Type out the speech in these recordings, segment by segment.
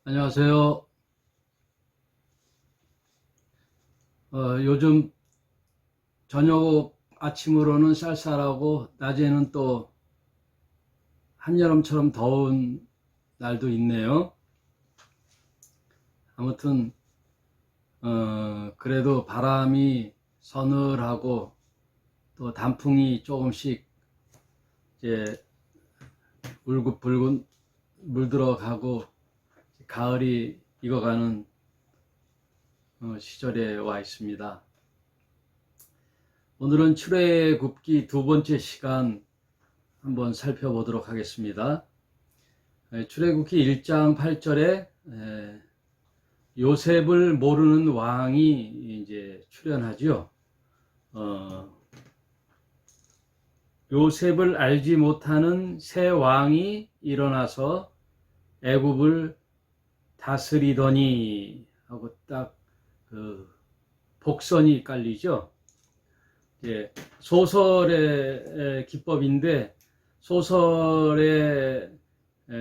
안녕하세요. 요즘 저녁 아침으로는 쌀쌀하고 낮에는 또 한여름처럼 더운 날도 있네요. 아무튼 그래도 바람이 서늘하고 또 단풍이 조금씩 이제 울긋불긋 물들어가고 가을이 익어가는 시절에 와 있습니다. 오늘은 출애굽기 두 번째 시간 한번 살펴보도록 하겠습니다. 출애굽기 1장 8절에 요셉을 모르는 왕이 이제 출현하죠. 요셉을 알지 못하는 새 왕이 일어나서 애굽을 다스리더니 하고 딱 그 복선이 깔리죠. 예, 소설의 기법인데 소설의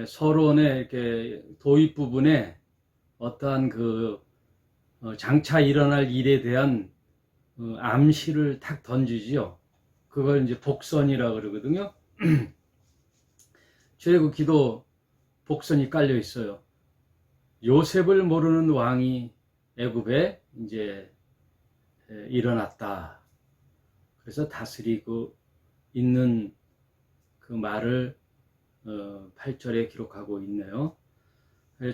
서론의 이렇게 도입 부분에 어떠한 그 장차 일어날 일에 대한 암시를 탁 던지지요. 그걸 이제 복선이라 그러거든요. 출애굽기도 복선이 깔려 있어요. 요셉을 모르는 왕이 애굽에 이제 일어났다. 그래서 다스리고 있는 그 말을 8절에 기록하고 있네요.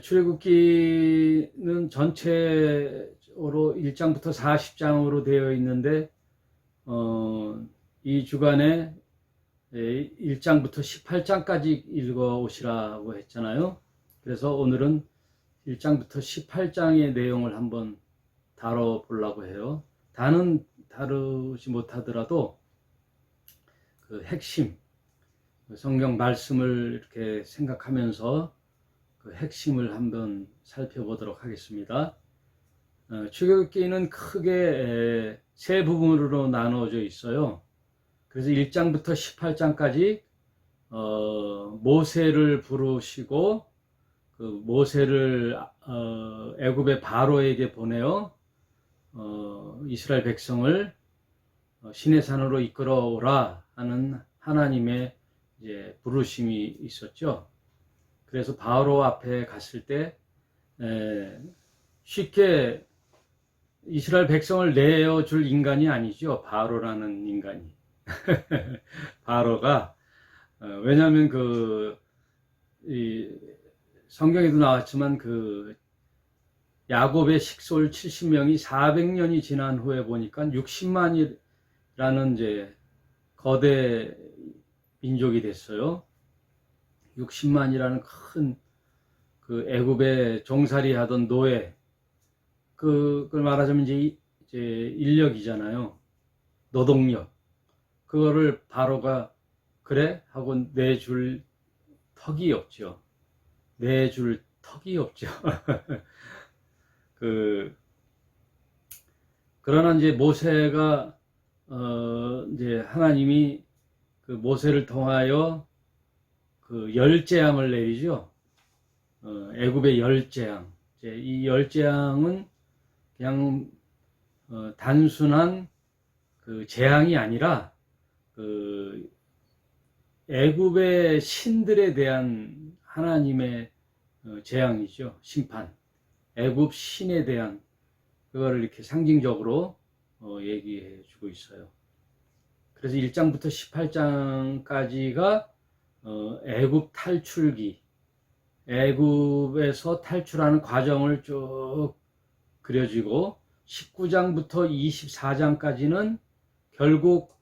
출애굽기는 전체로 1장부터 40장으로 되어 있는데 이 주간에 1장부터 18장까지 읽어 오시라고 했잖아요. 그래서 오늘은 1장부터 18장의 내용을 한번 다뤄보려고 해요. 다는 다루지 못하더라도 그 핵심, 성경 말씀을 이렇게 생각하면서 그 핵심을 한번 살펴보도록 하겠습니다. 출애굽기는 크게 세 부분으로 나누어져 있어요. 그래서 1장부터 18장까지 모세를 부르시고 그 모세를 애굽의 바로에게 보내어 이스라엘 백성을 시내산으로 이끌어오라 하는 하나님의 이제 부르심이 있었죠. 그래서 바로 앞에 갔을 때 쉽게 이스라엘 백성을 내어줄 인간이 아니죠. 바로라는 인간이. 바로가 왜냐하면 성경에도 나왔지만 그 야곱의 식솔 70명이 400년이 지난 후에 보니까 60만이라는 이제 거대 민족이 됐어요. 60만이라는 큰 그 애굽에 종살이 하던 노예, 그걸 말하자면 이제 인력이잖아요. 노동력. 그거를 바로가 그래? 하고 내줄 턱이 없죠. 내줄 턱이 없죠. 그러나 이제 모세가 이제 하나님이 그 모세를 통하여 그 열재앙을 내리죠. 애굽의 열재앙. 이 열재앙은 그냥 단순한 그 재앙이 아니라 그 애굽의 신들에 대한 하나님의 재앙이죠. 심판. 애굽 신에 대한 그거를 이렇게 상징적으로 얘기해 주고 있어요. 그래서 1장부터 18장까지가 애굽 탈출기, 애굽에서 탈출하는 과정을 쭉 그려지고 19장부터 24장까지는 결국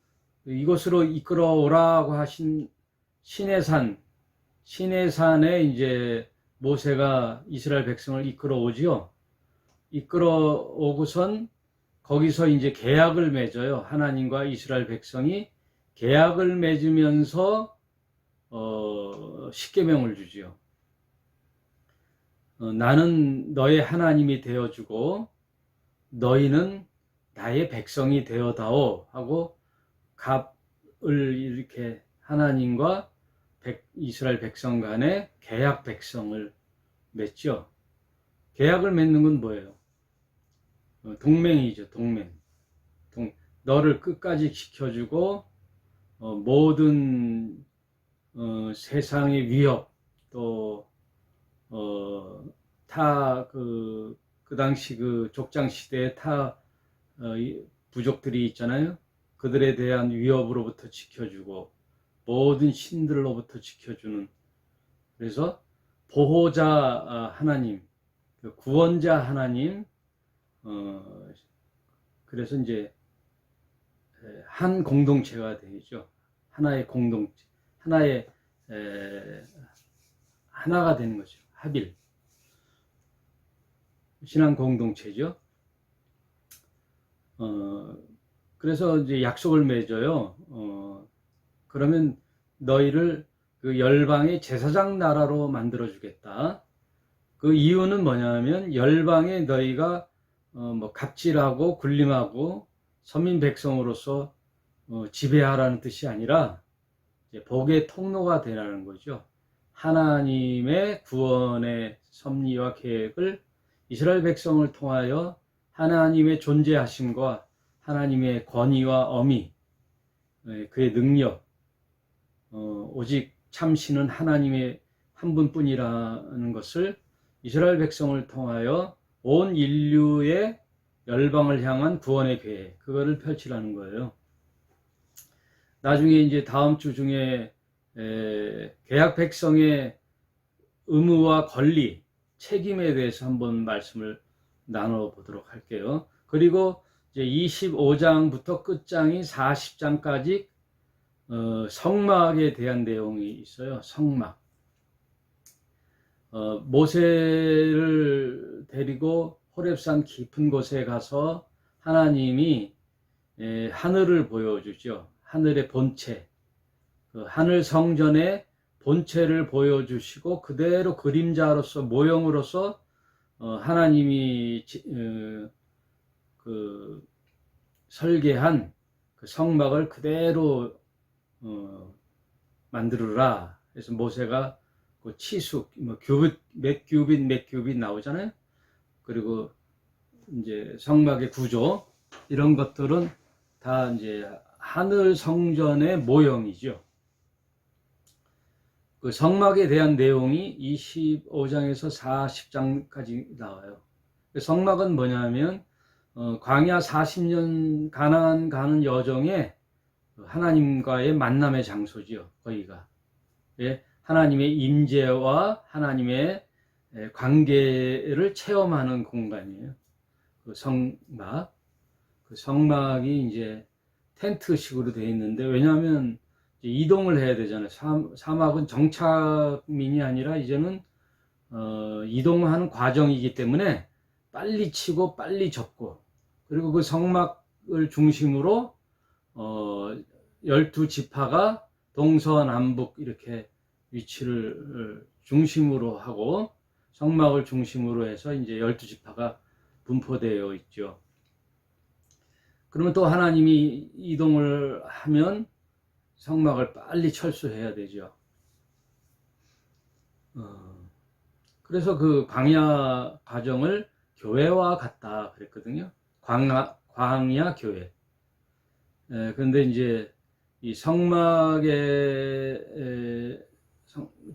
이곳으로 이끌어오라고 하신 시내산에 이제 모세가 이스라엘 백성을 이끌어오지요. 이끌어오고선 거기서 이제 계약을 맺어요. 하나님과 이스라엘 백성이 계약을 맺으면서 십계명을 주지요. 나는 너의 하나님이 되어주고 너희는 나의 백성이 되어다오 하고 갑을 이렇게 하나님과 이스라엘 백성 간의 계약 백성을 맺죠. 계약을 맺는 건 뭐예요? 동맹이죠, 동맹. 너를 끝까지 지켜주고, 모든, 세상의 위협, 또, 그 당시 그 족장시대의 이 부족들이 있잖아요. 그들에 대한 위협으로부터 지켜주고, 모든 신들로부터 지켜주는, 그래서 보호자 하나님, 그 구원자 하나님, 그래서 이제 한 공동체가 되죠. 하나의 공동체, 하나가 되는 거죠. 합일. 신앙 공동체죠. 그래서 이제 약속을 맺어요. 그러면 너희를 그 열방의 제사장 나라로 만들어 주겠다. 그 이유는 뭐냐면 열방에 너희가 뭐 갑질하고 군림하고 서민 백성으로서 지배하라는 뜻이 아니라 이제 복의 통로가 되라는 거죠. 하나님의 구원의 섭리와 계획을 이스라엘 백성을 통하여 하나님의 존재하심과 하나님의 권위와 어미, 그의 능력, 오직 참신은 하나님의 한 분뿐이라는 것을 이스라엘 백성을 통하여 온 인류의 열방을 향한 구원의 계획, 그거를 펼치라는 거예요. 나중에 이제 다음 주 중에 개약 백성의 의무와 권리, 책임에 대해서 한번 말씀을 나눠보도록 할게요. 그리고 이제 25장부터 끝장이 40장까지 성막에 대한 내용이 있어요. 성막. 모세를 데리고 호렙산 깊은 곳에 가서 하나님이 하늘을 보여주죠. 하늘의 본체, 그 하늘 성전의 본체를 보여주시고 그대로 그림자로서 모형으로서 하나님이 그 설계한 그 성막을 그대로 만들어라. 그래서 모세가 그 치수, 뭐 몇 규빗 나오잖아요. 그리고 이제 성막의 구조 이런 것들은 다 이제 하늘 성전의 모형이죠. 그 성막에 대한 내용이 25장에서 40장까지 나와요. 성막은 뭐냐면 광야 40년 가나안 가는 여정에 하나님과의 만남의 장소지요. 거기가 하나님의 임재와 하나님의 관계를 체험하는 공간이에요. 그 성막, 그 성막이 이제 텐트식으로 되어 있는데, 왜냐하면 이동을 해야 되잖아요. 사막은 정착민이 아니라 이제는 이동하는 과정이기 때문에 빨리 치고 빨리 접고, 그리고 그 성막을 중심으로 12지파가 동서남북 이렇게 위치를 중심으로 하고 성막을 중심으로 해서 이제 12지파가 분포되어 있죠. 그러면 또 하나님이 이동을 하면 성막을 빨리 철수해야 되죠. 그래서 그 광야 과정을 교회와 같다 그랬거든요. 광야 교회. 그런데 이제 이 성막에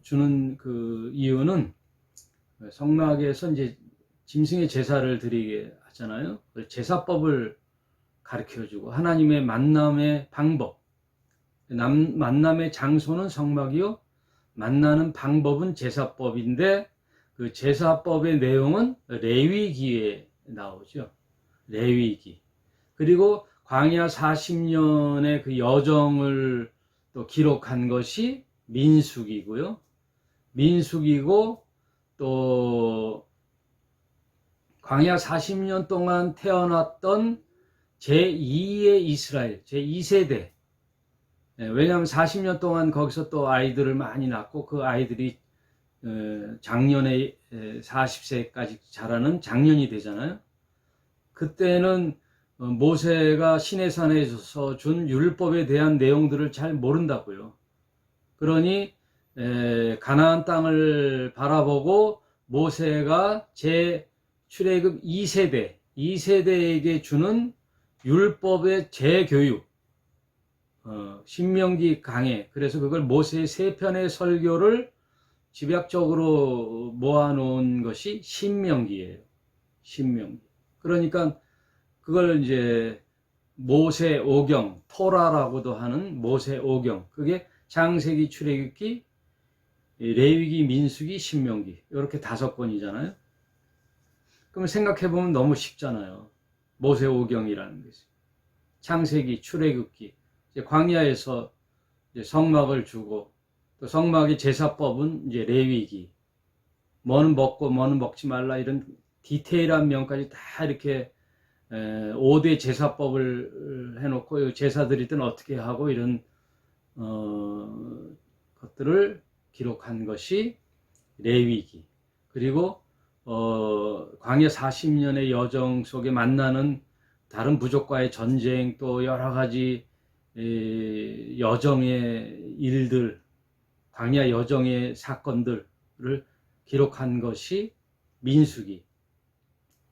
주는 그 이유는 성막에서 이제 짐승의 제사를 드리게 하잖아요. 제사법을 가르쳐주고 하나님의 만남의 방법, 만남의 장소는 성막이요, 만나는 방법은 제사법인데 그 제사법의 내용은 레위기에 나오죠. 레위기. 그리고 광야 40년의 그 여정을 또 기록한 것이 민수기고요. 민수기고 또 광야 40년 동안 태어났던 제2의 이스라엘, 제2세대. 왜냐하면 40년 동안 거기서 또 아이들을 많이 낳고 그 아이들이 작년에 40세까지 자라는 장년이 되잖아요. 그때는 모세가 시내산에서 준 율법에 대한 내용들을 잘 모른다고요. 그러니 가나안 땅을 바라보고 모세가 출애굽 2세대에게 주는 율법의 재교육, 신명기 강해. 그래서 그걸 모세의 3편의 설교를 집약적으로 모아놓은 것이 신명기예요. 신명기. 그러니까 그걸 이제 모세오경, 토라라고도 하는 모세오경. 그게 창세기, 출애굽기, 레위기, 민수기, 신명기. 이렇게 5권이잖아요. 그럼 생각해보면 너무 쉽잖아요. 모세오경이라는 것이. 창세기, 출애굽기. 이제 광야에서 이제 성막을 주고, 또 성막의 제사법은 이제 레위기. 뭐는 먹고 뭐는 먹지 말라, 이런 디테일한 명까지 다 이렇게 5대 제사법을 해놓고 제사드리든 어떻게 하고 이런 것들을 기록한 것이 레위기. 그리고 광야 40년의 여정 속에 만나는 다른 부족과의 전쟁, 또 여러 가지 여정의 일들, 광야 여정의 사건들을 기록한 것이 민수기.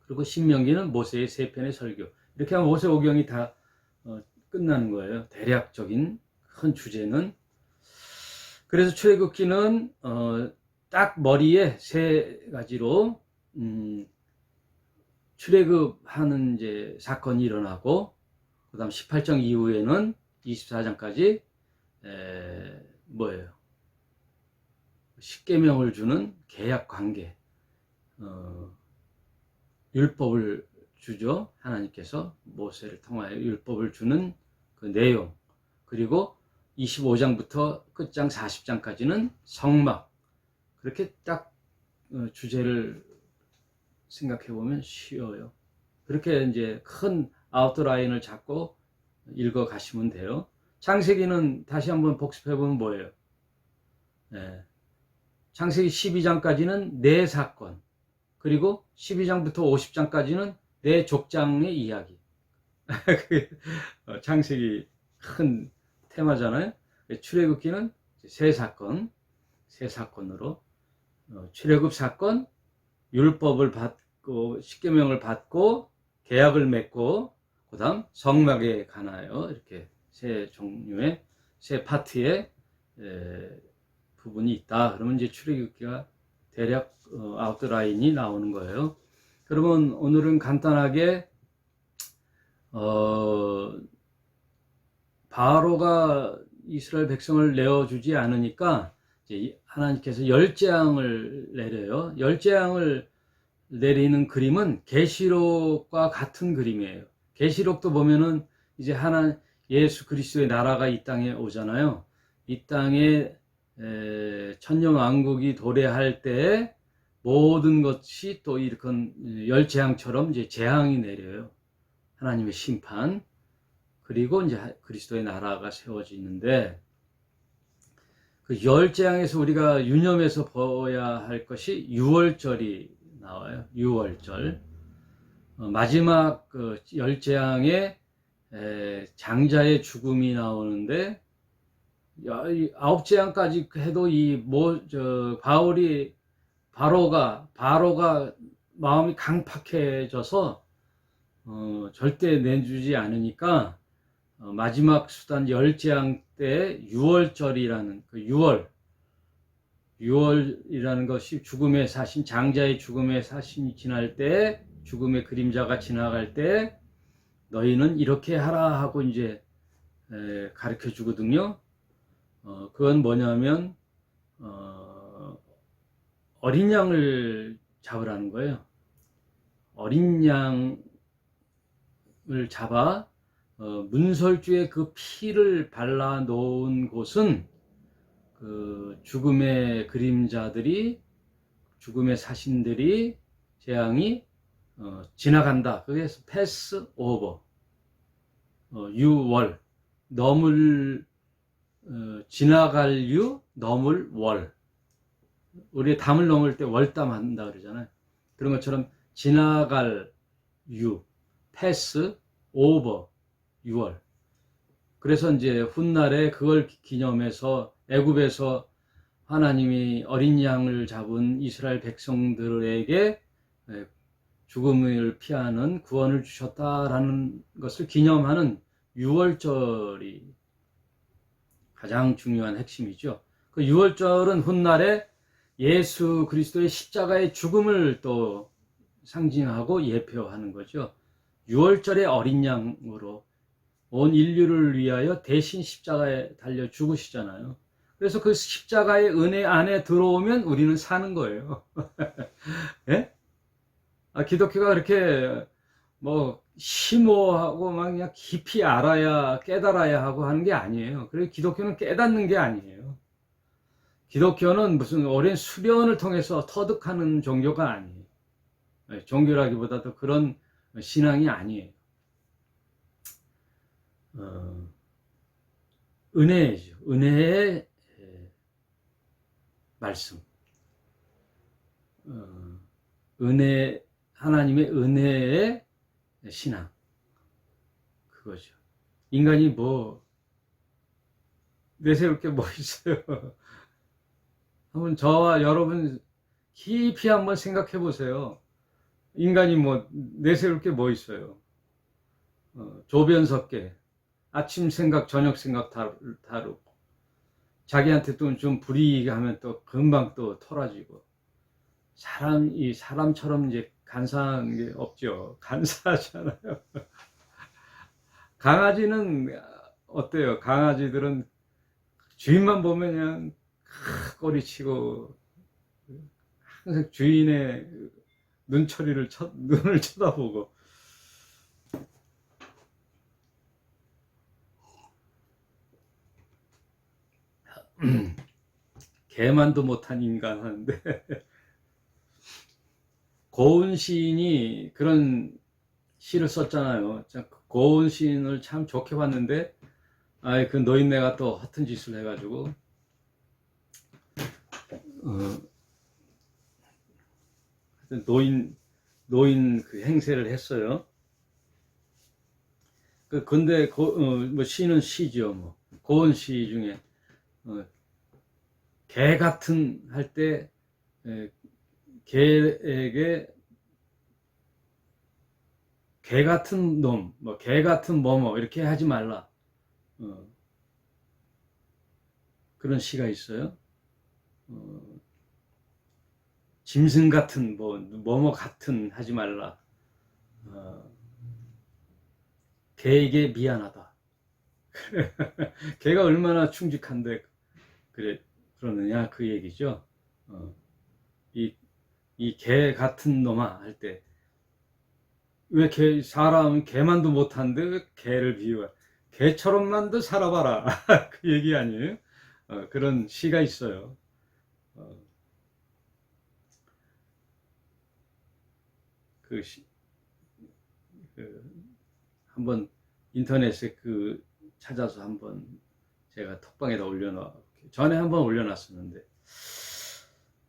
그리고 신명기는 모세의 3편의 설교. 이렇게 하면 모세오경이 다 끝나는 거예요. 대략적인 큰 주제는. 그래서 출애굽기는 딱 머리에 3가지로 출애굽하는 이제 사건이 일어나고, 그다음 18장 이후에는 24장까지 뭐예요? 십계명을 주는 계약 관계, 율법을 주죠. 하나님께서 모세를 통하여 율법을 주는 그 내용. 그리고 25장부터 끝장 40장까지는 성막. 그렇게 딱 주제를 생각해 보면 쉬워요. 그렇게 이제 큰 아웃라인을 잡고 읽어 가시면 돼요. 창세기는 다시 한번 복습해 보면 뭐예요? 창세기 12장까지는 4사건. 그리고 12장부터 50장까지는 4족장의 이야기. 창세기 큰 테마잖아요. 출애굽기는 3사건, 3사건으로 출애굽 사건, 율법을 받고 십계명을 받고 계약을 맺고, 그다음 성막에 가나요. 이렇게 3종류의 3파트의 부분이 있다. 그러면 이제 출애굽기가 대략 아웃라인이 나오는 거예요. 그러면 오늘은 간단하게 바로가 이스라엘 백성을 내어주지 않으니까 이제 하나님께서 10재앙을 내려요. 10재앙을 내리는 그림은 계시록과 같은 그림이에요. 계시록도 보면은 이제 예수 그리스도의 나라가 이 땅에 오잖아요. 이 땅에 천년왕국이 도래할 때 모든 것이 또 이런 10재앙처럼 이제 재앙이 내려요. 하나님의 심판. 그리고 이제 그리스도의 나라가 세워지는데, 그 10재앙에서 우리가 유념해서 봐야 할 것이 유월절이 나와요. 유월절. 마지막 그 10재앙에 장자의 죽음이 나오는데, 9재앙까지 해도 바로가 마음이 강팍해져서 절대 내주지 않으니까 마지막 수단 10재앙 때 유월절이라는 그 유월이라는 것이 죽음의 사신, 장자의 죽음의 사신이 지날 때, 죽음의 그림자가 지나갈 때 너희는 이렇게 하라 하고 이제 가르쳐 주거든요. 그건 뭐냐면 어린 양을 잡으라는 거예요. 어린 양을 잡아 문설주에 그 피를 발라 놓은 곳은 그 죽음의 그림자들이, 죽음의 사신들이, 재앙이 지나간다. 그래서 패스 오버, 유월, 지나갈 넘을 월. 우리 담을 넘을 때 월담 한다 그러잖아요. 그런 것처럼 지나갈 패스 오버, 6월. 그래서 이제 훗날에 그걸 기념해서 애굽에서 하나님이 어린 양을 잡은 이스라엘 백성들에게 죽음을 피하는 구원을 주셨다라는 것을 기념하는 유월절이 가장 중요한 핵심이죠. 그 유월절은 훗날에 예수 그리스도의 십자가의 죽음을 또 상징하고 예표하는 거죠. 유월절의 어린 양으로 온 인류를 위하여 대신 십자가에 달려 죽으시잖아요. 그래서 그 십자가의 은혜 안에 들어오면 우리는 사는 거예요. 예? 기독교가 그렇게 뭐 심오하고 막 그냥 깊이 알아야 깨달아야 하고 하는 게 아니에요. 그리고 기독교는 깨닫는 게 아니에요. 기독교는 무슨 오랜 수련을 통해서 터득하는 종교가 아니에요. 종교라기보다도 그런 신앙이 아니에요. 은혜죠. 은혜의 말씀. 은혜, 하나님의 은혜의 신앙. 그거죠. 인간이 뭐, 내세울 게 뭐 있어요. 한번 저와 여러분 깊이 한번 생각해 보세요. 인간이 뭐, 내세울 게 뭐 있어요. 조변석계. 아침 생각, 저녁 생각 다르고. 자기한테 또 좀 불이익 하면 또 금방 또 털어지고. 사람처럼 이제 간사한 게 없죠. 간사하잖아요. 강아지는 어때요? 강아지들은 주인만 보면 그냥 꼬리치고 항상 주인의 눈을 쳐다보고. 개만도 못한 인간 하는데 고은 시인이 그런 시를 썼잖아요. 고은 시인을 참 좋게 봤는데 그 노인네가 또 허튼 짓을 해가지고 노인 그 행세를 했어요. 근데 뭐 시는 시죠. 뭐 고은 시 중에 개 같은 할 때 개에게 개 같은 놈, 뭐 개 같은 뭐뭐 이렇게 하지 말라. 그런 시가 있어요. 짐승 같은 뭐뭐 같은 하지 말라. 개에게 미안하다. 개가 얼마나 충직한데 그러느냐 그 얘기죠. 이 개 같은 놈아 할 때 왜 사람은 개만도 못하는데 왜 개를 비유해? 개처럼만도 살아봐라. 그 얘기 아니에요? 그런 시가 있어요. 한번 인터넷에 찾아서 한번 제가 톡방에다 전에 한번 올려놨었는데,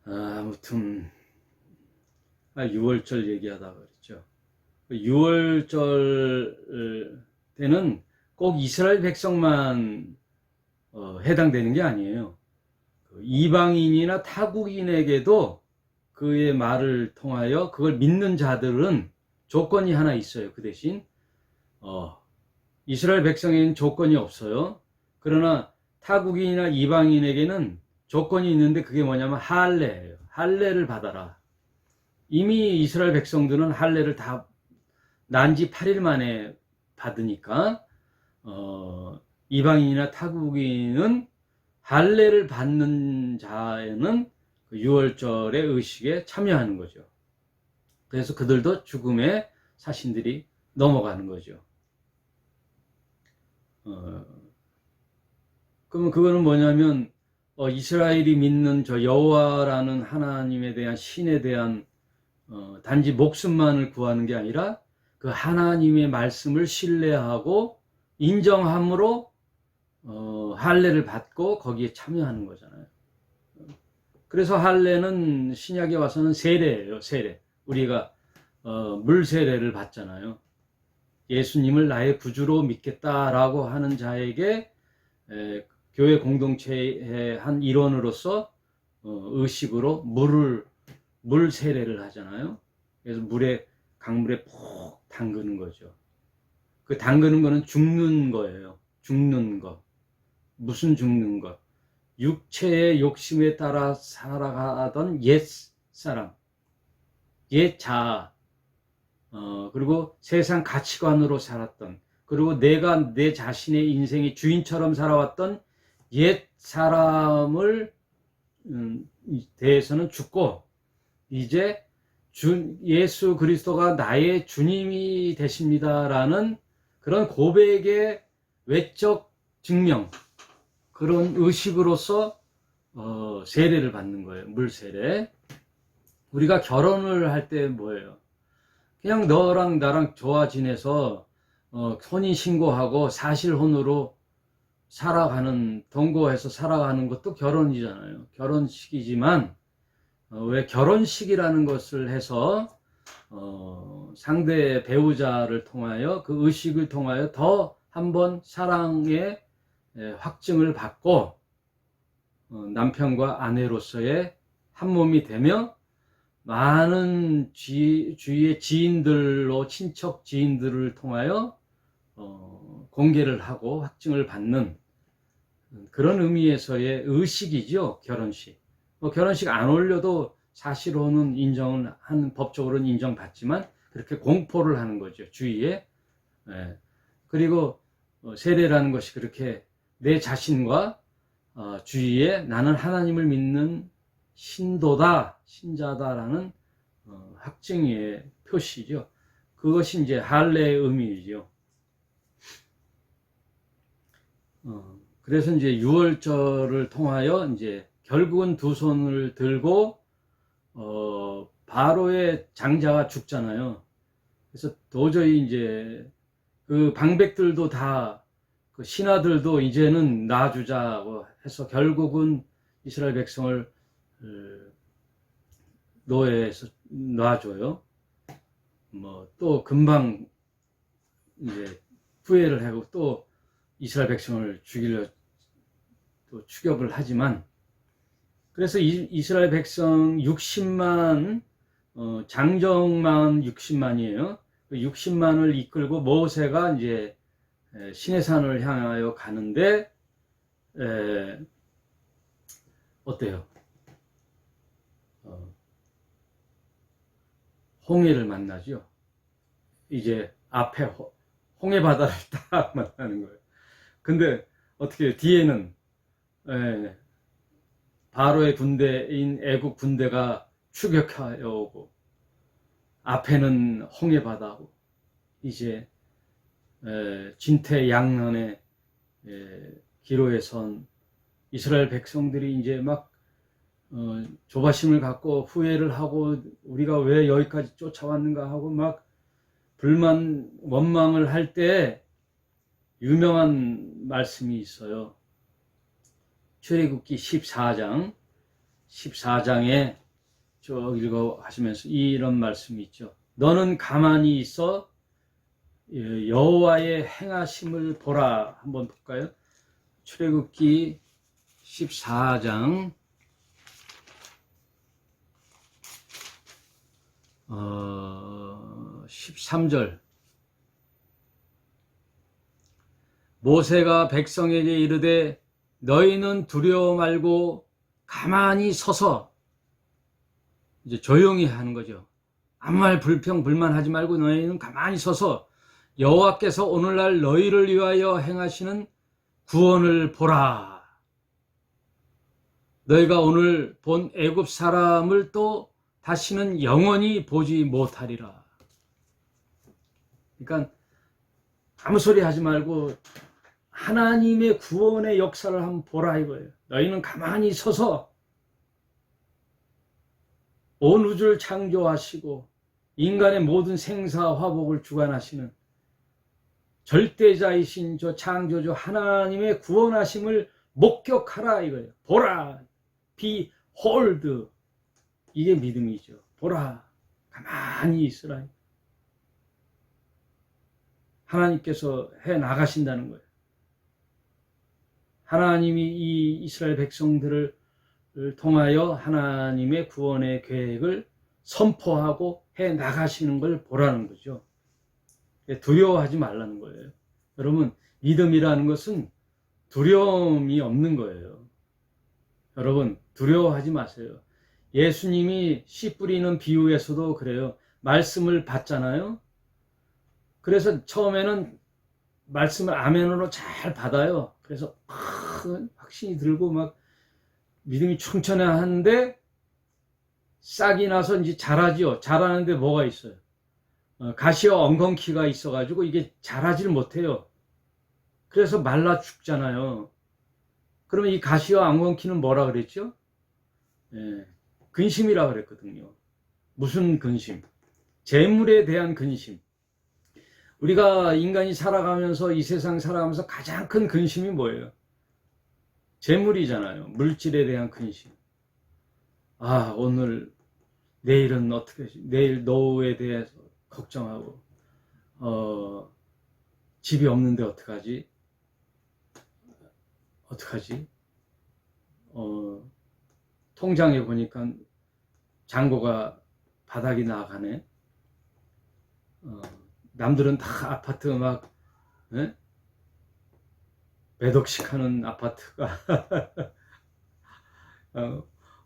아무튼, 6월절 얘기하다 그랬죠. 6월절 때는 꼭 이스라엘 백성만 해당되는 게 아니에요. 이방인이나 타국인에게도 그의 말을 통하여 그걸 믿는 자들은 조건이 하나 있어요. 그 대신 이스라엘 백성에게는 조건이 없어요. 그러나 타국인이나 이방인에게는 조건이 있는데 그게 뭐냐면 할례예요. 할례를 받아라. 이미 이스라엘 백성들은 할례를 다 난지 8일 만에 받으니까 이방인이나 타국인은 할례를 받는 자에는 그 6월절의 의식에 참여하는 거죠. 그래서 그들도 죽음의 사신들이 넘어가는 거죠. 그러면 그거는 뭐냐면 이스라엘이 믿는 저 여호와라는 하나님에 대한 신에 대한 단지 목숨만을 구하는 게 아니라 그 하나님의 말씀을 신뢰하고 인정함으로 할례를 받고 거기에 참여하는 거잖아요. 그래서 할례는 신약에 와서는 세례예요. 세례. 우리가 물 세례를 받잖아요. 예수님을 나의 구주로 믿겠다라고 하는 자에게 교회 공동체의 한 일원으로서 의식으로 물 세례를 하잖아요. 그래서 강물에 푹 담그는 거죠. 그 담그는 거는 죽는 거예요. 죽는 거. 무슨 죽는 거? 육체의 욕심에 따라 살아가던 옛 사람, 옛 자아, 그리고 세상 가치관으로 살았던, 그리고 내가 내 자신의 인생의 주인처럼 살아왔던 옛 사람을 대해서는 죽고, 이제 예수 그리스도가 나의 주님이 되십니다라는 그런 고백의 외적 증명, 그런 의식으로서 세례를 받는 거예요. 물 세례. 우리가 결혼을 할 때 뭐예요? 그냥 너랑 나랑 좋아 지내서 혼인신고하고 사실혼으로 동거해서 살아가는 것도 결혼이잖아요. 결혼식이지만 왜 결혼식이라는 것을 해서 상대 배우자를 통하여 그 의식을 통하여 더 한번 사랑의 확증을 받고 남편과 아내로서의 한 몸이 되며 많은 주위의 지인들로 친척 지인들을 통하여 공개를 하고 확증을 받는 그런 의미에서의 의식이죠. 결혼식. 결혼식 안 올려도 사실혼은 법적으로는 인정받지만 그렇게 공포를 하는 거죠. 주위에. 그리고 세례라는 것이 그렇게 내 자신과 주위에 나는 하나님을 믿는 신도다, 신자다라는 확증의 표시죠. 그것이 이제 할례의 의미이죠. 그래서 이제 유월절을 통하여 이제 결국은 두 손을 들고 바로의 장자가 죽잖아요. 그래서 도저히 이제 그 방백들도 다 그 신하들도 이제는 놔주자고 해서 결국은 이스라엘 백성을 노예에서 놔줘요. 또 금방 이제 후회를 하고 또 이스라엘 백성을 죽이려 또 추격을 하지만, 그래서 이스라엘 백성 60만, 장정만 60만이에요. 그 60만을 이끌고 모세가 이제 시내산을 향하여 가는데, 어때요? 홍해를 만나죠. 이제 앞에 홍해 바다를 딱 만나는 거예요. 근데 어떻게 뒤에는 바로의 군대인 애국 군대가 추격하여 오고, 앞에는 홍해 바다고, 이제 진퇴양난의 기로에 선 이스라엘 백성들이 이제 막 조바심을 갖고 후회를 하고 우리가 왜 여기까지 쫓아왔는가 하고 막 불만 원망을 할 때 유명한 말씀이 있어요. 출애굽기 14장에 쭉 읽어 하시면서 이런 말씀이 있죠. 너는 가만히 있어 여호와의 행하심을 보라. 한번 볼까요? 출애굽기 14장 13절. 모세가 백성에게 이르되 너희는 두려워 말고 가만히 서서, 이제 조용히 하는 거죠. 아무 말 불평불만하지 말고 너희는 가만히 서서 여호와께서 오늘날 너희를 위하여 행하시는 구원을 보라. 너희가 오늘 본 애굽 사람을 또 다시는 영원히 보지 못하리라. 그러니까 아무 소리 하지 말고 하나님의 구원의 역사를 한번 보라 이거예요. 너희는 가만히 서서 온 우주를 창조하시고 인간의 모든 생사 화복을 주관하시는 절대자이신 저 창조주 하나님의 구원하심을 목격하라 이거예요. 보라, behold, 이게 믿음이죠. 보라, 가만히 있으라. 하나님께서 해 나가신다는 거예요. 하나님이 이 이스라엘 백성들을 통하여 하나님의 구원의 계획을 선포하고 해 나가시는 걸 보라는 거죠. 두려워하지 말라는 거예요. 여러분, 믿음이라는 것은 두려움이 없는 거예요. 여러분, 두려워하지 마세요. 예수님이 씨 뿌리는 비유에서도 그래요. 말씀을 받잖아요. 그래서 처음에는 말씀을 아멘으로 잘 받아요. 그래서 확신이 들고 막 믿음이 충천하는데 싹이 나서 이제 자라지요. 자라는데 뭐가 있어요? 가시와 엉겅퀴가 있어가지고 이게 자라질 못해요. 그래서 말라 죽잖아요. 그러면 이 가시와 엉겅퀴는 뭐라 그랬죠? 예, 근심이라 그랬거든요. 무슨 근심? 재물에 대한 근심. 우리가 인간이 살아가면서 이 세상 살아가면서 가장 큰 근심이 뭐예요? 재물이잖아요. 물질에 대한 근심. 오늘 내일은 어떻게, 내일 노후에 대해서 걱정하고, 집이 없는데 어떡하지? 통장에 보니까 잔고가 바닥이 나가네. 남들은 다 아파트 막, 예? 몇 억씩 하는 아파트가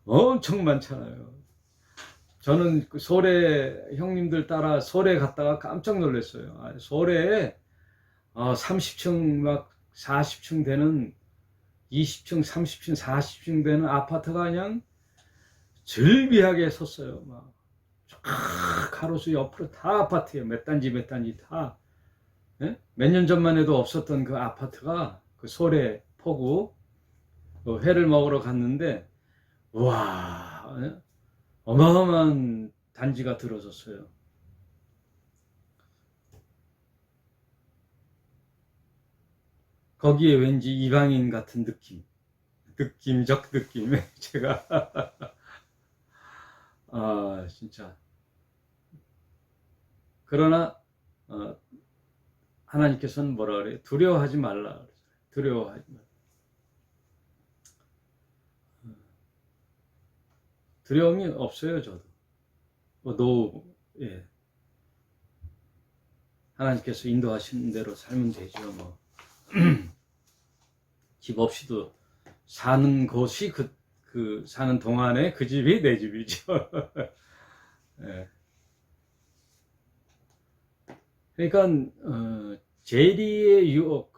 엄청 많잖아요. 저는 그 소래 형님들 따라 소래 갔다가 깜짝 놀랐어요. 소래에 30층 막 40층 되는 20층, 30층, 40층 되는 아파트가 그냥 즐비하게 섰어요. 막 가로수 옆으로 다 아파트예요. 몇 단지 다. 몇 년 전만 해도 없었던 그 아파트가 그 소래 포구 회를 먹으러 갔는데 와 어마어마한 단지가 들어섰어요. 거기에 왠지 이방인 같은 느낌적 느낌. 제가 진짜. 그러나 하나님께서는 뭐라 그래요? 두려워하지 말라. 두려워하지 말라. 두려움이 없어요, 저도. 예. 하나님께서 인도하시는 대로 살면 되죠, 뭐. 집 없이도 사는 곳이 사는 동안에 그 집이 내 집이죠. 예. 그러니까, 재리의 유혹,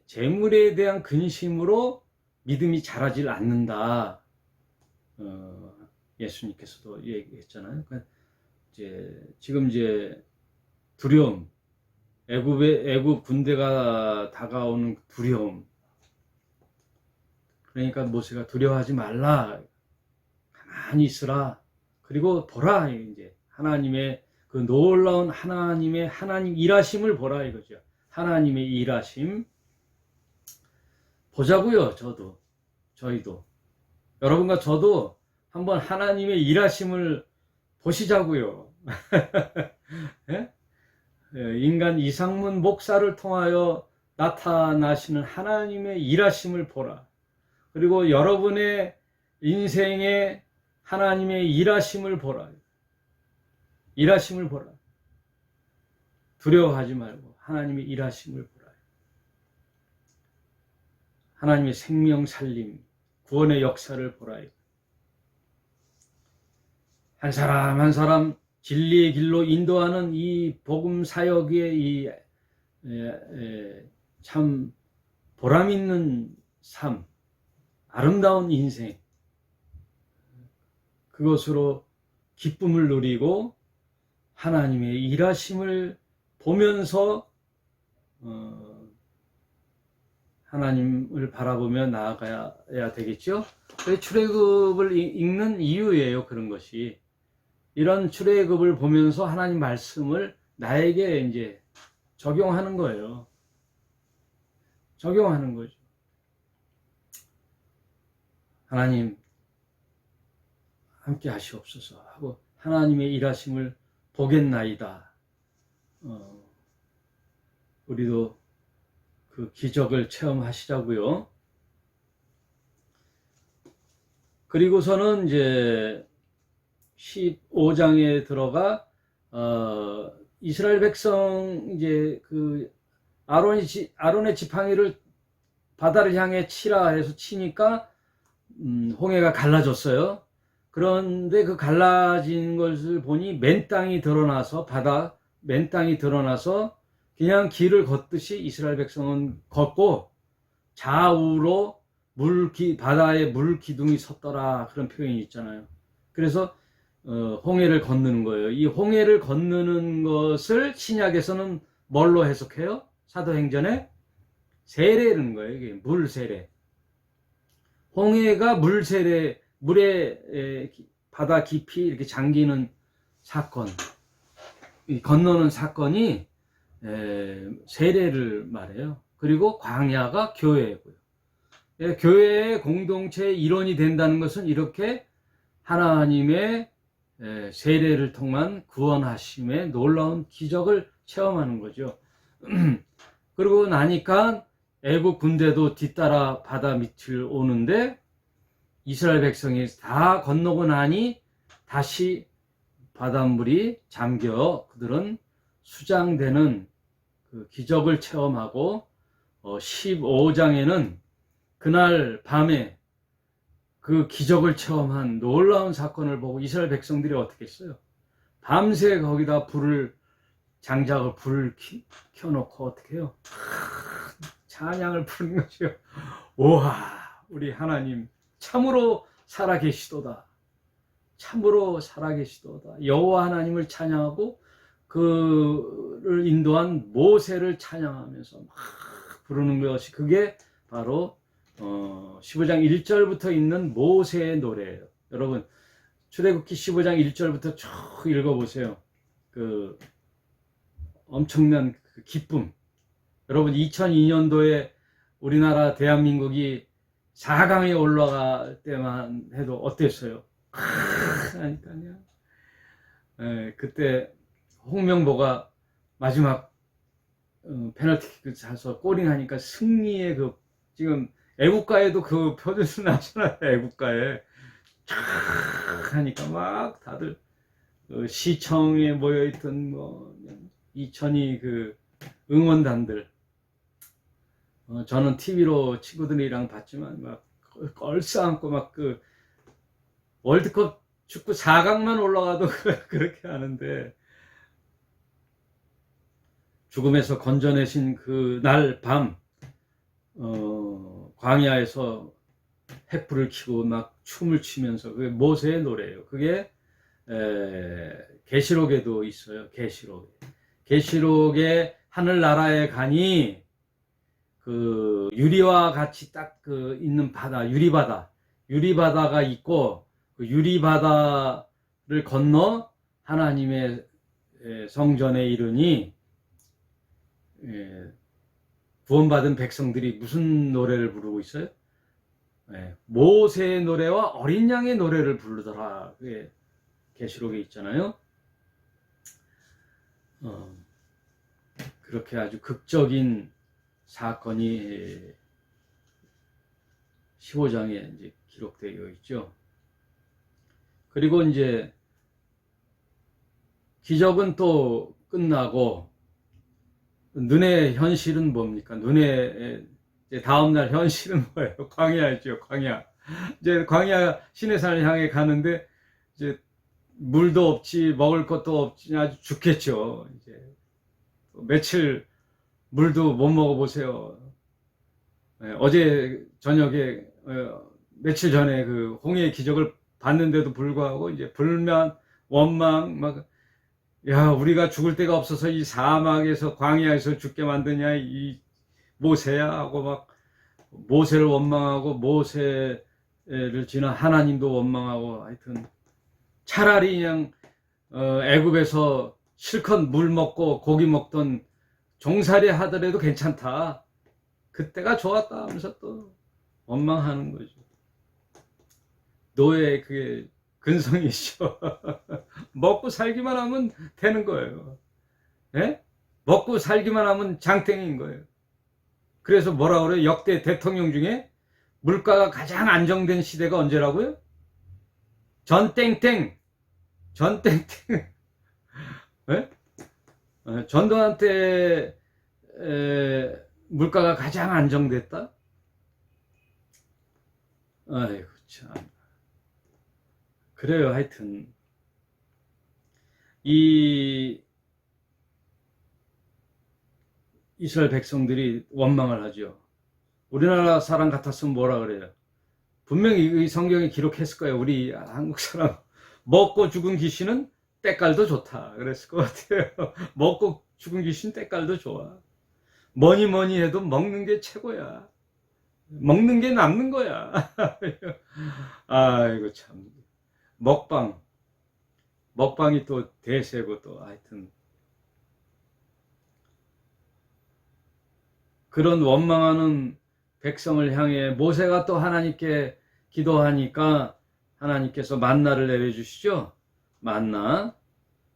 재물에 대한 근심으로 믿음이 자라질 않는다. 예수님께서도 얘기했잖아요. 그러니까 지금 두려움, 애굽 군대가 다가오는 두려움. 그러니까 모세가 두려워하지 말라. 가만히 있으라. 그리고 보라. 이제 하나님의 그 놀라운 하나님 일하심을 보라 이거죠. 하나님의 일하심. 보자고요. 저희도. 여러분과 저도 한번 하나님의 일하심을 보시자고요. 예? 인간 이상문 목사를 통하여 나타나시는 하나님의 일하심을 보라. 그리고 여러분의 인생에 하나님의 일하심을 보라. 일하심을 보라. 두려워하지 말고 하나님의 일하심을 보라. 하나님의 생명 살림, 구원의 역사를 보라. 한 사람 한 사람 진리의 길로 인도하는 이 복음 사역의 참 보람 있는 삶, 아름다운 인생, 그것으로 기쁨을 누리고 하나님의 일하심을 보면서 하나님을 바라보며 나아가야 되겠죠. 출애굽을 읽는 이유예요. 그런 것이. 이런 출애굽을 보면서 하나님 말씀을 나에게 이제 적용하는 거예요. 적용하는 거죠. 하나님 함께 하시옵소서 하고 하나님의 일하심을 보겠나이다. 우리도 그 기적을 체험하시자고요. 그리고서는 이제 15장에 들어가 이스라엘 백성 이제 그 아론의 지팡이를 바다를 향해 치라 해서 치니까 홍해가 갈라졌어요. 그런데 그 갈라진 것을 보니 맨 땅이 드러나서 맨 땅이 드러나서 그냥 길을 걷듯이 이스라엘 백성은 걷고 좌우로 바다에 물 기둥이 섰더라, 그런 표현이 있잖아요. 그래서 홍해를 건너는 거예요. 이 홍해를 건너는 것을 신약에서는 뭘로 해석해요? 사도행전에 세례라는 거예요. 이게 물 세례. 홍해가 물 세례, 물에 바다 깊이 이렇게 잠기는 사건, 건너는 사건이 세례를 말해요. 그리고 광야가 교회고요. 교회의 공동체의 일원이 된다는 것은 이렇게 하나님의 세례를 통한 구원하심의 놀라운 기적을 체험하는 거죠. 그러고 나니까 애국 군대도 뒤따라 바다 밑을 오는데 이스라엘 백성이 다 건너고 나니 다시 바닷물이 잠겨 그들은 수장되는 그 기적을 체험하고 15장에는 그날 밤에 그 기적을 체험한 놀라운 사건을 보고 이스라엘 백성들이 어떻게 했어요? 밤새 거기다 장작을 불을 켜놓고 어떻게 해요? 찬양을 부르는 거죠. 우와, 우리 하나님 참으로 살아계시도다. 참으로 살아계시도다. 여호와 하나님을 찬양하고 그를 인도한 모세를 찬양하면서 막 부르는 것이, 그게 바로 15장 1절부터 있는 모세의 노래예요. 여러분 출애굽기 15장 1절부터 쭉 읽어보세요. 그 엄청난 그 기쁨. 여러분 2002년도에 우리나라 대한민국이 4강에 올라갈 때만 해도 어땠어요? 하니까요. 그때 홍명보가 마지막 페널티킥 차서 골인하니까 승리의 그, 지금 애국가에도 그 표준수 나잖아요. 애국가에 쫙 하니까 막 다들 시청에 모여있던 뭐 이천이 그 응원단들, 저는 TV로 친구들이랑 봤지만 막 껄싸안고 막 그 월드컵 축구 4강만 올라가도 그렇게 하는데, 죽음에서 건져내신 그 날 밤 광야에서 횃불을 켜고 막 춤을 추면서, 그게 모세의 노래예요. 그게 계시록에도 있어요. 계시록에 하늘나라에 가니 그 유리와 같이 딱 그 있는 바다, 유리바다가 있고, 그 유리바다를 건너 하나님의 성전에 이르니 구원받은 백성들이 무슨 노래를 부르고 있어요? 모세의 노래와 어린 양의 노래를 부르더라. 그게 계시록에 있잖아요. 그렇게 아주 극적인 사건이 15장에 이제 기록되어 있죠. 그리고 이제 기적은 또 끝나고 눈의 현실은 뭡니까? 이제 다음날 현실은 뭐예요? 광야죠, 광야. 이제 광야 시내산을 향해 가는데 이제 물도 없지, 먹을 것도 없지, 아주 죽겠죠. 이제 며칠 물도 못 먹어보세요. 어제 저녁에 며칠 전에 그 홍해의 기적을 봤는데도 불구하고 이제 불만, 원망, 막, 야, 우리가 죽을 데가 없어서 이 사막에서, 광야에서 죽게 만드냐, 이 모세야 하고 막 모세를 원망하고, 모세를 지나 하나님도 원망하고, 하여튼 차라리 그냥 애굽에서 실컷 물 먹고 고기 먹던 종살이 하더라도 괜찮다, 그때가 좋았다 하면서 또 원망하는 거죠. 노예의 그게 근성이죠. 먹고 살기만 하면 되는 거예요. 예? 먹고 살기만 하면 장땡인 거예요. 그래서 뭐라 그래요? 역대 대통령 중에 물가가 가장 안정된 시대가 언제라고요? 전땡땡, 전땡땡, 예? 전두환 때 물가가 가장 안정됐다? 아이고, 참. 그래요, 하여튼. 이 이스라엘 백성들이 원망을 하죠. 우리나라 사람 같았으면 뭐라 그래요? 분명히 이 성경에 기록했을 거예요. 우리 한국 사람. 먹고 죽은 귀신은 때깔도 좋다. 그랬을 것 같아요. 먹고 죽은 귀신 때깔도 좋아. 뭐니 뭐니 해도 먹는 게 최고야. 먹는 게 남는 거야. 아이고, 참. 먹방이 또 대세고 또 하여튼. 그런 원망하는 백성을 향해 모세가 또 하나님께 기도하니까 하나님께서 만나를 내려주시죠. 만나.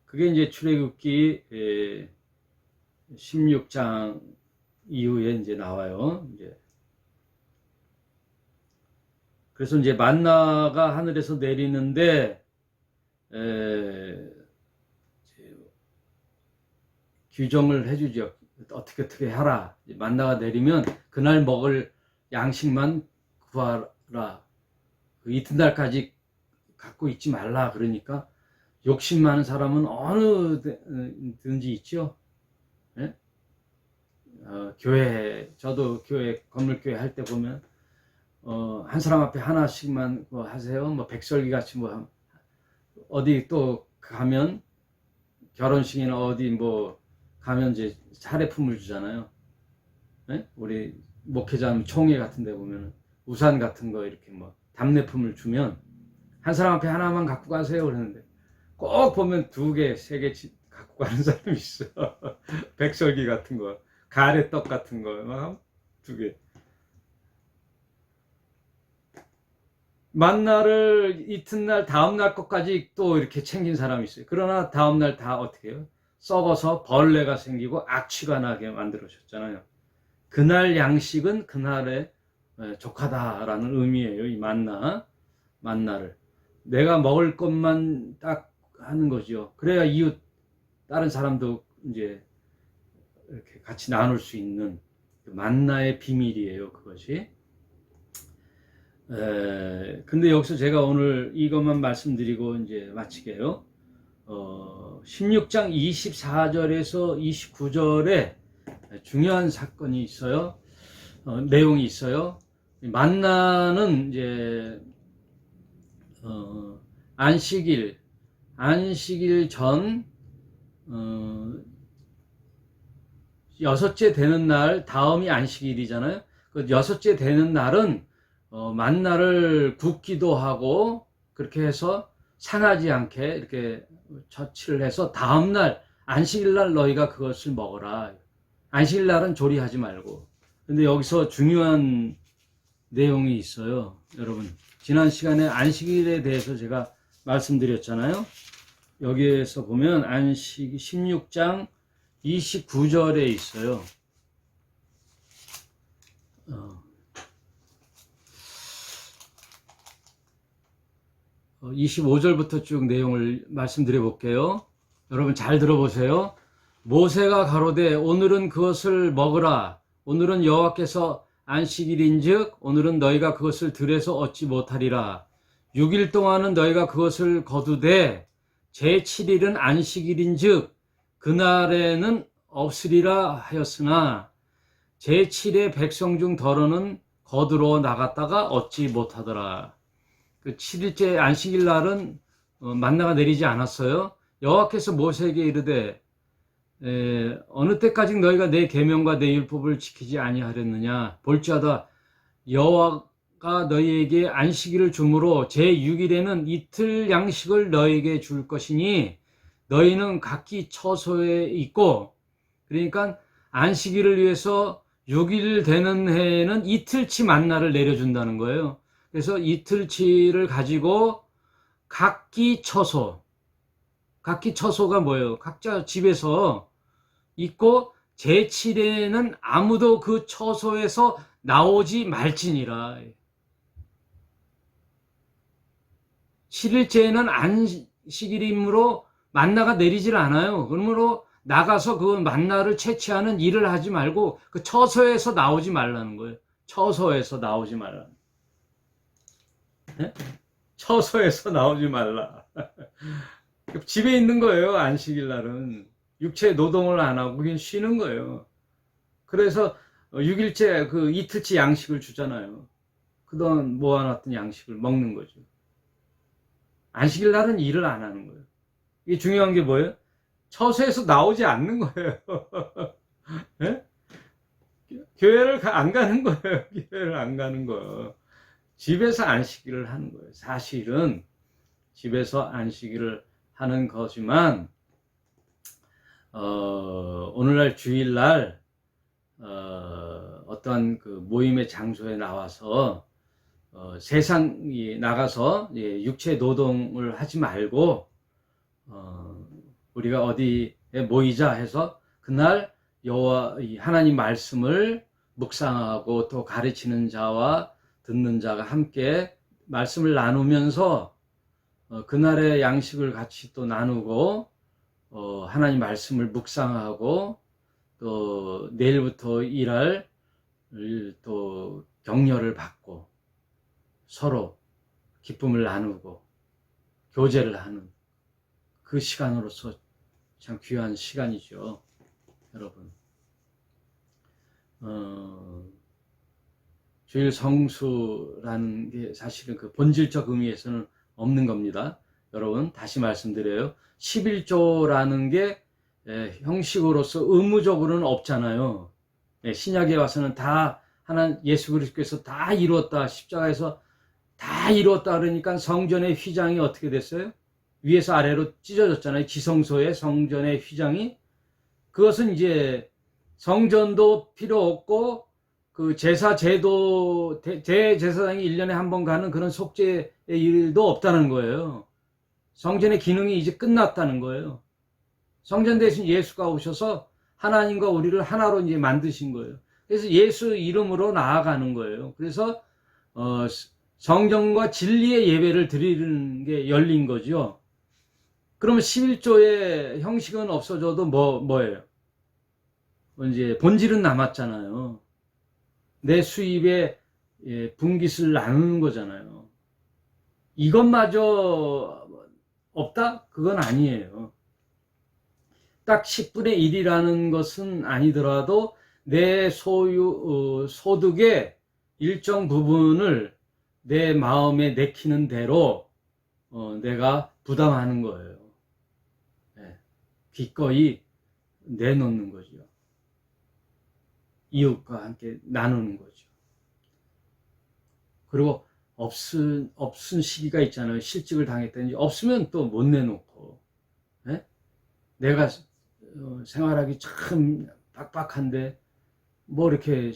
그게 이제 출애굽기 16장 이후에 이제 나와요. 이제. 그래서 이제 만나가 하늘에서 내리는데 규정을 해주죠. 어떻게 하라. 만나가 내리면 그날 먹을 양식만 구하라. 그 이튿날까지 갖고 있지 말라. 그러니까 욕심 많은 사람은 어느든지 있죠. 예? 교회, 저도 교회, 건물교회 할 때 보면 한 사람 앞에 하나씩만 뭐 하세요. 뭐 백설기 같이 뭐 어디 또 가면 결혼식이나 어디 뭐 가면 이제 차례품을 주잖아요. 네? 우리 목회자 총회 같은 데 보면 우산 같은 거 이렇게 뭐 답례품을 주면 한 사람 앞에 하나만 갖고 가세요 그러는데 꼭 보면 2개, 3개 갖고 가는 사람이 있어. 백설기 같은 거, 가래떡 같은 거 막 2개. 만나를 이튿날 다음날 것까지 또 이렇게 챙긴 사람이 있어요. 그러나 다음날 다 어떻게 해요? 썩어서 벌레가 생기고 악취가 나게 만들어졌잖아요. 그날 양식은 그날에 족하다라는 의미예요. 이 만나를 내가 먹을 것만 딱 하는 거죠. 그래야 이웃 다른 사람도 이제 이렇게 같이 나눌 수 있는 만나의 비밀이에요. 그것이. 근데 여기서 제가 오늘 이것만 말씀드리고 이제 마치게요. 16장 24절에서 29절에 중요한 사건이 있어요. 내용이 있어요. 만나는 이제 안식일 전 6째 되는 날 다음이 안식일이잖아요. 그 6째 되는 날은 만나를 굽기도 하고 그렇게 해서 상하지 않게 이렇게 처치를 해서 다음날 안식일날 너희가 그것을 먹어라. 안식일날은 조리하지 말고. 근데 여기서 중요한 내용이 있어요. 여러분, 지난 시간에 안식일에 대해서 제가 말씀드렸잖아요. 여기에서 보면 안식 16장 29절에 있어요. 25절부터 쭉 내용을 말씀드려 볼게요. 여러분 잘 들어보세요. 모세가 가로되 오늘은 그것을 먹으라. 오늘은 여호와께서 안식일인즉 오늘은 너희가 그것을 들에서 얻지 못하리라. 6일 동안은 너희가 그것을 거두되 제7일은 안식일인즉 그날에는 없으리라 하였으나 제7의 백성 중 더러는 거두러 나갔다가 얻지 못하더라. 그 7일째 안식일 날은 만나가 내리지 않았어요. 여호와께서 모세에게 이르되 어느 때까지 너희가 내 계명과 내 율법을 지키지 아니하렸느냐. 볼지어다 여호와가 너희에게 안식일을 주므로 제6일에는 이틀 양식을 너희에게 줄 것이니 너희는 각기 처소에 있고, 그러니까 안식일을 위해서 6일 되는 해에는 이틀치 만나를 내려준다는 거예요. 그래서 이틀치를 가지고 각기 처소가 뭐예요? 각자 집에서 있고 제7일에는 아무도 그 처소에서 나오지 말지니라. 7일째에는 안식일이므로 만나가 내리질 않아요. 그러므로 나가서 그 만나를 채취하는 일을 하지 말고 그 처소에서 나오지 말라는 거예요. 처소에서 나오지 말라는 거예요. 처소에서 나오지 말라. 집에 있는 거예요. 안식일 날은 육체 노동을 안 하고 그냥 쉬는 거예요. 그래서 6일째 그 이틀치 양식을 주잖아요. 그동안 모아놨던 양식을 먹는 거죠. 안식일 날은 일을 안 하는 거예요. 이게 중요한 게 뭐예요? 처소에서 나오지 않는 거예요. 네? 교회를 안 가는 거예요. 교회를 안 가는 거예요. 집에서 안식일을 하는 거예요. 사실은 집에서 안식일을 하는 거지만 오늘날 주일날 어떤 그 모임의 장소에 나와서 세상에 나가서 육체 노동을 하지 말고 우리가 어디에 모이자 해서 그날 여호와 하나님 말씀을 묵상하고 또 가르치는 자와 듣는 자가 함께 말씀을 나누면서 그날의 양식을 같이 또 나누고 하나님 말씀을 묵상하고 또 내일부터 일할 또 격려를 받고 서로 기쁨을 나누고 교제를 하는 그 시간으로서 참 귀한 시간이죠. 여러분, 주일 성수라는 게 사실은 그 본질적 의미에서는 없는 겁니다. 여러분, 다시 말씀드려요. 11조라는 게 형식으로서 의무적으로는 없잖아요. 신약에 와서는 다 예수 그리스도께서 다 이루었다, 십자가에서 다 이루었다 그러니까 성전의 휘장이 어떻게 됐어요? 위에서 아래로 찢어졌잖아요. 지성소의 성전의 휘장이. 그것은 이제 성전도 필요 없고 그 제사 제도 대제사장이 1년에 한 번 가는 그런 속죄의 일도 없다는 거예요. 성전의 기능이 이제 끝났다는 거예요. 성전 대신 예수가 오셔서 하나님과 우리를 하나로 이제 만드신 거예요. 그래서 예수 이름으로 나아가는 거예요. 그래서 성경과 진리의 예배를 드리는 게 열린 거죠. 그러면 11조의 형식은 없어져도 뭐예요? 이제 본질은 남았잖아요. 내 수입에 분깃을 나누는 거잖아요. 이것마저 없다? 그건 아니에요. 딱 10분의 1이라는 것은 아니더라도 내 소득의 일정 부분을 내 마음에 내키는 대로 내가 부담하는 거예요. 기꺼이 내놓는 거죠. 이웃과 함께 나누는 거죠. 그리고 없은 시기가 있잖아요. 실직을 당했다든지 없으면 또 못 내놓고 내가 생활하기 참 빡빡한데 뭐 이렇게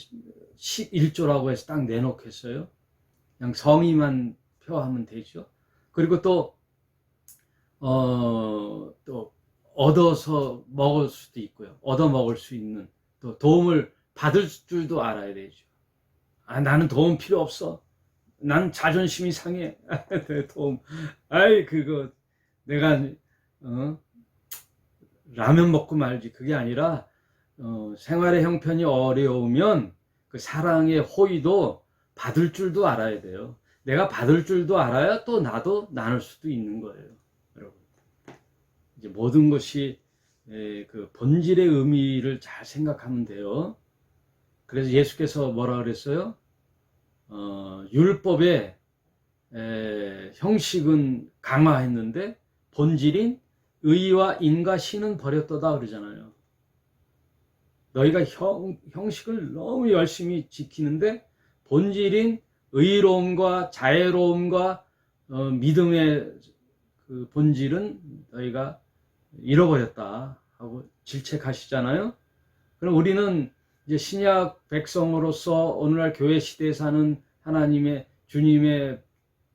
11조라고 해서 딱 내놓겠어요? 그냥 성의만 표하면 되죠. 그리고 또 얻어서 먹을 수도 있고요. 얻어 먹을 수 있는 또 도움을 받을 줄도 알아야 되죠. 나는 도움 필요 없어. 난 자존심이 상해. 내 도움. 그거 내가 라면 먹고 말지. 그게 아니라 생활의 형편이 어려우면 그 사랑의 호의도 받을 줄도 알아야 돼요. 내가 받을 줄도 알아야 또 나도 나눌 수도 있는 거예요. 여러분, 이제 모든 것이 그 본질의 의미를 잘 생각하면 돼요. 그래서 예수께서 뭐라 그랬어요? 율법의 형식은 강화했는데 본질인 의와 인과 신은 버렸도다 그러잖아요. 너희가 형식을 너무 열심히 지키는데 본질인 의로움과 자애로움과 믿음의 그 본질은 너희가 잃어버렸다 하고 질책하시잖아요. 그럼 우리는 이제 신약 백성으로서 오늘날 교회 시대에 사는 하나님의 주님의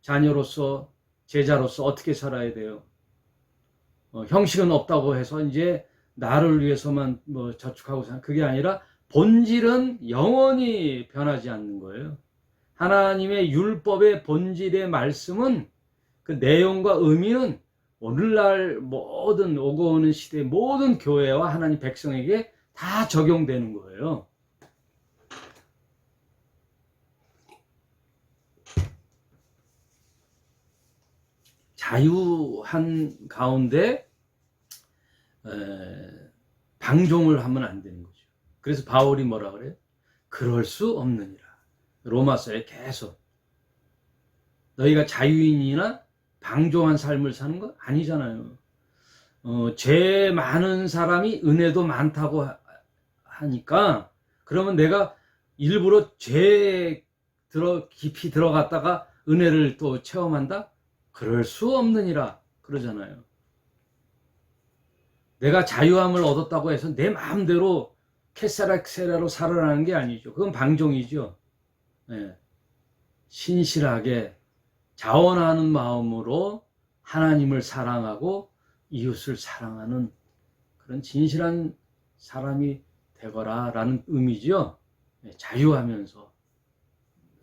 자녀로서 제자로서 어떻게 살아야 돼요? 형식은 없다고 해서 이제 나를 위해서만 저축하고 사는 그게 아니라 본질은 영원히 변하지 않는 거예요. 하나님의 율법의 본질의 말씀은 그 내용과 의미는 오늘날 모든 오고 오는 시대 모든 교회와 하나님 백성에게 다 적용되는 거예요. 자유한 가운데 방종을 하면 안 되는 거죠. 그래서 바울이 뭐라 그래요? 그럴 수 없느니라. 로마서에 계속 너희가 자유인이나 방종한 삶을 사는 거 아니잖아요. 죄 많은 사람이 은혜도 많다고 하니까 그러면 내가 일부러 죄 깊이 들어갔다가 은혜를 또 체험한다? 그럴 수 없느니라 그러잖아요. 내가 자유함을 얻었다고 해서 내 마음대로 캐사락세라로 살아나는 게 아니죠. 그건 방종이죠. 네. 신실하게 자원하는 마음으로 하나님을 사랑하고 이웃을 사랑하는 그런 진실한 사람이 되거라 라는 의미죠. 네. 자유하면서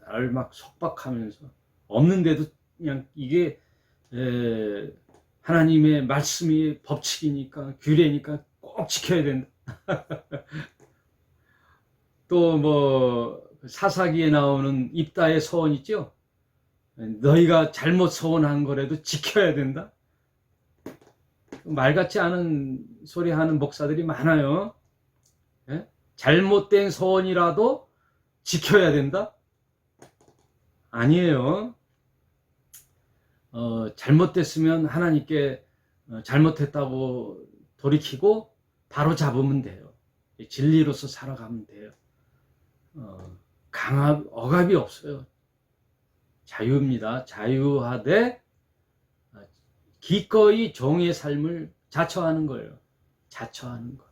나를 막 속박하면서 없는데도 그냥 이게 하나님의 말씀이 법칙이니까 규례니까 꼭 지켜야 된다. 또 뭐 사사기에 나오는 입다의 서원 있죠. 너희가 잘못 서원한 거라도 지켜야 된다. 말 같지 않은 소리 하는 목사들이 많아요. 예? 잘못된 서원이라도 지켜야 된다? 아니에요. 잘못됐으면 하나님께 잘못했다고 돌이키고 바로 잡으면 돼요. 진리로서 살아가면 돼요. 억압이 없어요. 자유입니다. 자유하되 기꺼이 종의 삶을 자처하는 거예요. 자처하는 거.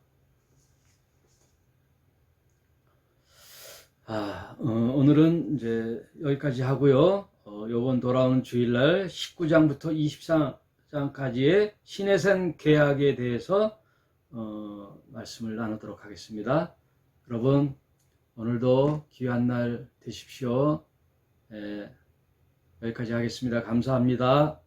오늘은 이제 여기까지 하고요. 요번 돌아오는 주일날 19장부터 24장까지의 신해산 계약에 대해서 말씀을 나누도록 하겠습니다. 여러분 오늘도 귀한 날 되십시오. 여기까지 하겠습니다. 감사합니다.